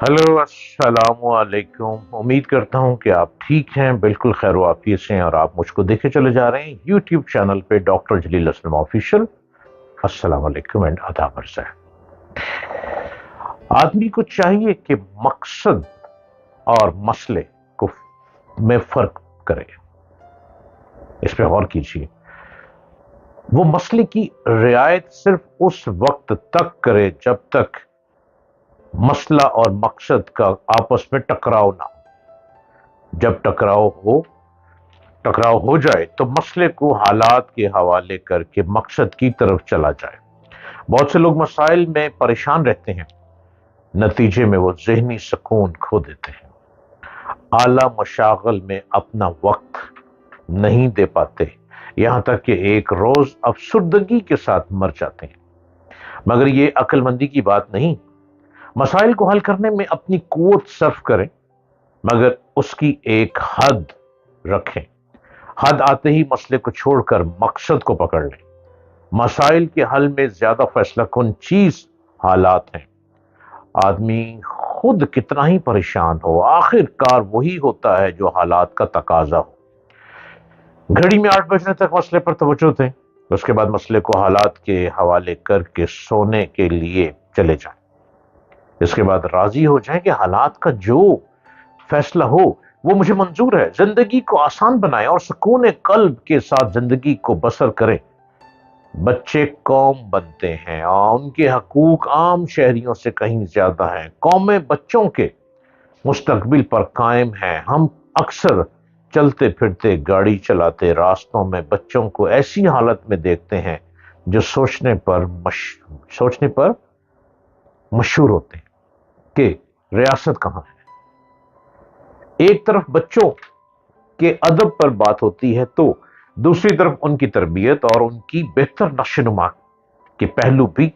Hello अस्सलाम वालेकुम। उम्मीद करता हूं कि आप ठीक हैं, बिल्कुल खैर वाफियत से हैं और आप मुझको देखे चले जा रहे हैं यूट्यूब चैनल पे डॉक्टर जलील असलम ऑफिशियल। अस्सलाम वालेकुम एंड आदाब अर्ज़ है। आदमी को चाहिए कि मकसद और मसले को में फर्क करे। इस पे गौर कीजिए। वो मसले की रियायत सिर्फ उस वक्त तक करे जब तक मसला और मकसद का आपस में टकराव ना हो। जब टकराव हो जाए तो मसले को हालात के हवाले करके मकसद की तरफ चला जाए। बहुत से लोग मसाइल में परेशान रहते हैं, नतीजे में वो ज़हनी सुकून खो देते हैं, आला मशागल में अपना वक्त नहीं दे पाते, यहां तक कि एक रोज अफसुर्दगी के साथ मर जाते हैं। मगर ये अक्लमंदी की बात नहीं। मसाइल को हल करने में अपनी कुव्वत सर्फ करें, मगर उसकी एक हद रखें। हद आते ही मसले को छोड़कर मकसद को पकड़ लें। मसाइल के हल में ज्यादा फैसला कुन चीज हालात हैं। आदमी खुद कितना ही परेशान हो, आखिरकार वही होता है जो हालात का तकाजा हो। घड़ी में 8 बजने तक मसले पर तवज्जो दें, उसके बाद मसले को हालात के हवाले करके सोने के लिए चले जाएं। इसके बाद राजी हो जाएं कि हालात का जो फैसला हो वो मुझे मंजूर है। जिंदगी को आसान बनाएं और सुकून कल्ब के साथ जिंदगी को बसर करें। बच्चे कौम बनते हैं और उनके हकूक आम शहरियों से कहीं ज्यादा हैं। कौमें बच्चों के मुस्तकबिल पर कायम हैं। हम अक्सर चलते फिरते गाड़ी चलाते रास्तों में बच्चों को ऐसी हालत में देखते हैं जो सोचने पर मशहूर होते हैं कि रियासत कहां है। एक तरफ बच्चों के अदब पर बात होती है तो दूसरी तरफ उनकी तरबियत और उनकी बेहतर नशोनुमा के पहलू भी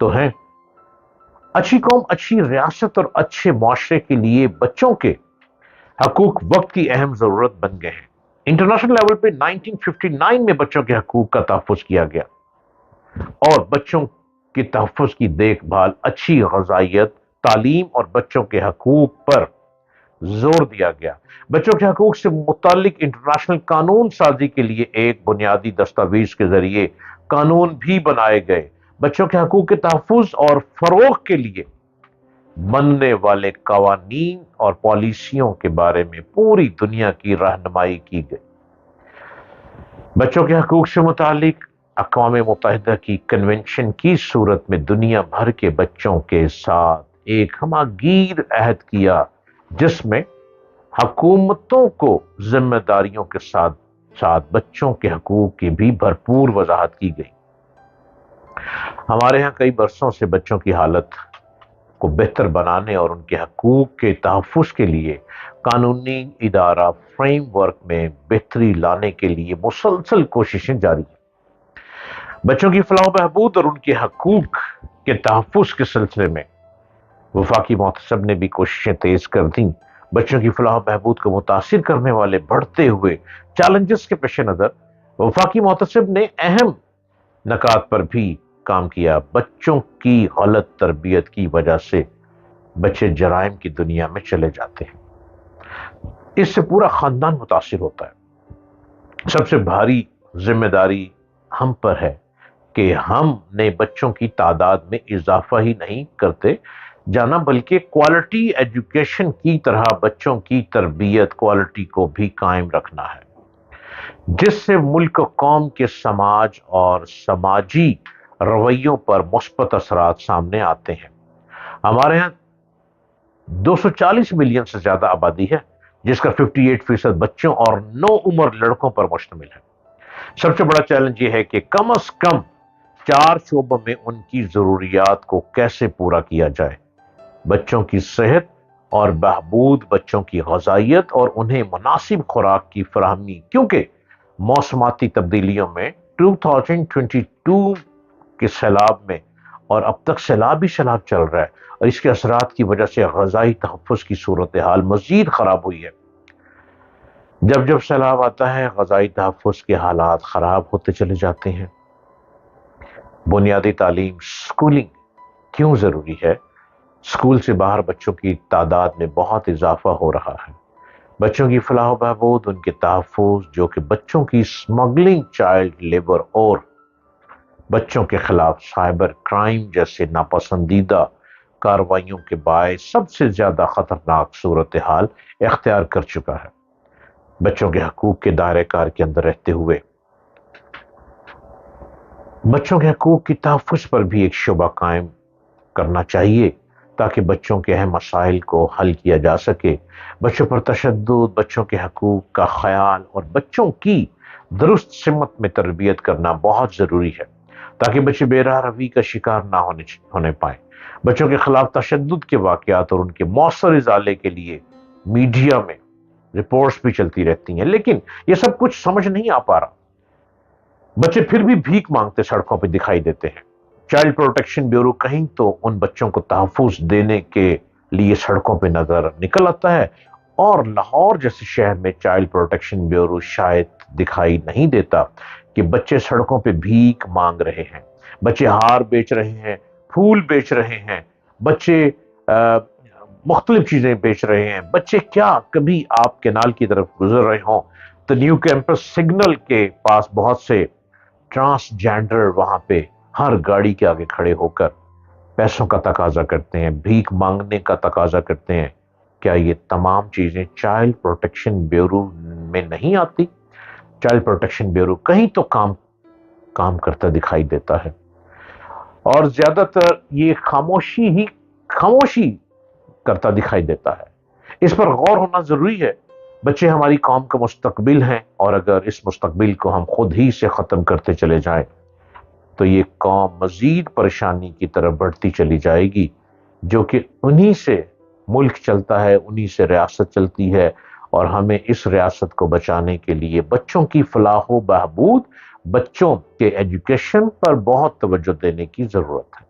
तो हैं। अच्छी कौम, अच्छी रियासत और अच्छे मुआशरे के लिए बच्चों के हकूक वक्त की अहम जरूरत बन गए हैं। इंटरनेशनल लेवल पे 1959 में बच्चों के हकूक का तहफ़्फ़ुज़ किया गया और बच्चों के तहफ़्फ़ुज़ की देखभाल, अच्छी ग़िज़ाइयत, तालीम और बच्चों के हकूक पर जोर दिया गया। बच्चों के हकूक से मुतालिक इंटरनेशनल कानून साजी के लिए एक बुनियादी दस्तावेज के जरिए कानून भी बनाए गए। बच्चों के हकूक के तहफ़्फ़ुज़ और फ़रोग़ के लिए बनने वाले कवानीन और पॉलिसियों के बारे में पूरी दुनिया की रहनुमाई की गई। बच्चों के हकूक से मुतालिक अक़वाम मुत्तहिदा की कन्वेंशन की सूरत में दुनिया भर के बच्चों के साथ एक हमागीर अहद किया, जिसमें हुकूमतों को जिम्मेदारियों के साथ साथ बच्चों के हकूक की भी भरपूर वजाहत की गई। हमारे यहाँ कई बरसों से बच्चों की हालत को बेहतर बनाने और उनके हकूक के तहफ़्फ़ुज़ के लिए कानूनी इदारा फ्रेमवर्क में बेहतरी लाने के लिए मुसलसल कोशिशें जारी हैं। बच्चों की फलाह बहबूद और उनके हकूक के तहफ़्फ़ुज़ के सिलसिले में वफाकी मोहतसब ने भी कोशिशें तेज कर दी। बच्चों की फलाह बहबूद को मुतासिर करने वाले बढ़ते हुए चैलेंजेस के पेश नज़र वफाकी मोहतसब ने अहम नकात पर भी काम किया। बच्चों की गलत तरबियत की वजह से बच्चे जराइम की दुनिया में चले जाते हैं। इससे पूरा खानदान मुतासिर होता है। सबसे भारी जिम्मेदारी हम पर है कि हमने बच्चों की तादाद में इजाफा ही नहीं करते जाना, बल्कि क्वालिटी एजुकेशन की तरह बच्चों की तरबियत क्वालिटी को भी कायम रखना है, जिससे मुल्क कौम के समाज और समाजी रवैयों पर मुस्बत असरात सामने आते हैं। हमारे यहाँ 240 मिलियन से ज्यादा आबादी है, जिसका 58% बच्चों और नौ उम्र लड़कों पर मुश्तमिल है। सबसे बड़ा चैलेंज यह है कि कम से कम 4 शोबों में उनकी जरूरियात को कैसे पूरा किया जाए। बच्चों की सेहत और बहबूद, बच्चों की ग़िज़ाइयत और उन्हें मुनासिब खुराक की फराहमी, क्योंकि मौसमाती तब्दीलियों में 2022 के सैलाब में और अब तक सैलाब ही सैलाब चल रहा है और इसके असरात की वजह से ग़िज़ाई तहफ़्फ़ुज़ की सूरत हाल मज़ीद ख़राब हुई है। जब जब सैलाब आता है, ग़िज़ाई तहफ़्फ़ुज़ के हालात ख़राब होते चले जाते हैं। बुनियादी तालीम, स्कूलिंग क्यों ज़रूरी है? اسکول سے باہر بچوں کی تعداد میں بہت اضافہ ہو رہا ہے۔ بچوں کی فلاح و بہبود، ان کے تحفظ، جو کہ بچوں کی اسمگلنگ، چائلڈ لیبر اور بچوں کے خلاف سائبر کرائم جیسے ناپسندیدہ کارروائیوں کے باعث سب سے زیادہ خطرناک صورتحال اختیار کر چکا ہے۔ بچوں کے حقوق کے دائرہ کار کے اندر رہتے ہوئے بچوں کے حقوق کی تحفظ پر بھی ایک شعبہ قائم کرنا چاہیے تاکہ بچوں کے اہم مسائل کو حل کیا جا سکے۔ بچوں پر تشدد، بچوں کے حقوق کا خیال اور بچوں کی درست سمت میں تربیت کرنا بہت ضروری ہے تاکہ بچے بے راہ روی کا شکار نہ ہونے پائیں۔ بچوں کے خلاف تشدد کے واقعات اور ان کے مؤثر ازالے کے لیے میڈیا میں رپورٹس بھی چلتی رہتی ہیں، لیکن یہ سب کچھ سمجھ نہیں آ پا رہا۔ بچے پھر بھی بھیک مانگتے سڑکوں پہ دکھائی دیتے ہیں۔ چائلڈ پروٹیکشن بیورو کہیں تو ان بچوں کو تحفظ دینے کے لیے سڑکوں پہ نظر نکل آتا ہے، اور لاہور جیسے شہر میں چائلڈ پروٹیکشن بیورو شاید دکھائی نہیں دیتا کہ بچے سڑکوں پہ بھیک مانگ رہے ہیں، بچے ہار بیچ رہے ہیں، پھول بیچ رہے ہیں، بچے مختلف چیزیں بیچ رہے ہیں۔ بچے کیا کبھی آپ کینال کی طرف گزر رہے ہوں تو نیو کیمپس سگنل کے پاس بہت سے ٹرانسجینڈر وہاں پہ ہر گاڑی کے آگے کھڑے ہو کر پیسوں کا تقاضا کرتے ہیں، بھیک مانگنے کا تقاضا کرتے ہیں؟ کیا یہ تمام چیزیں چائلڈ پروٹیکشن بیورو میں نہیں آتی؟ چائلڈ پروٹیکشن بیورو کہیں تو کام کرتا دکھائی دیتا ہے، اور زیادہ تر یہ خاموشی کرتا دکھائی دیتا ہے۔ اس پر غور ہونا ضروری ہے۔ بچے ہماری قوم کا مستقبل ہیں، اور اگر اس مستقبل کو ہم خود ہی سے ختم کرتے چلے جائیں تو یہ قوم مزید پریشانی کی طرف بڑھتی چلی جائے گی، جو کہ انہی سے ملک چلتا ہے، انہی سے ریاست چلتی ہے، اور ہمیں اس ریاست کو بچانے کے لیے بچوں کی فلاح و بہبود، بچوں کے ایجوکیشن پر بہت توجہ دینے کی ضرورت ہے۔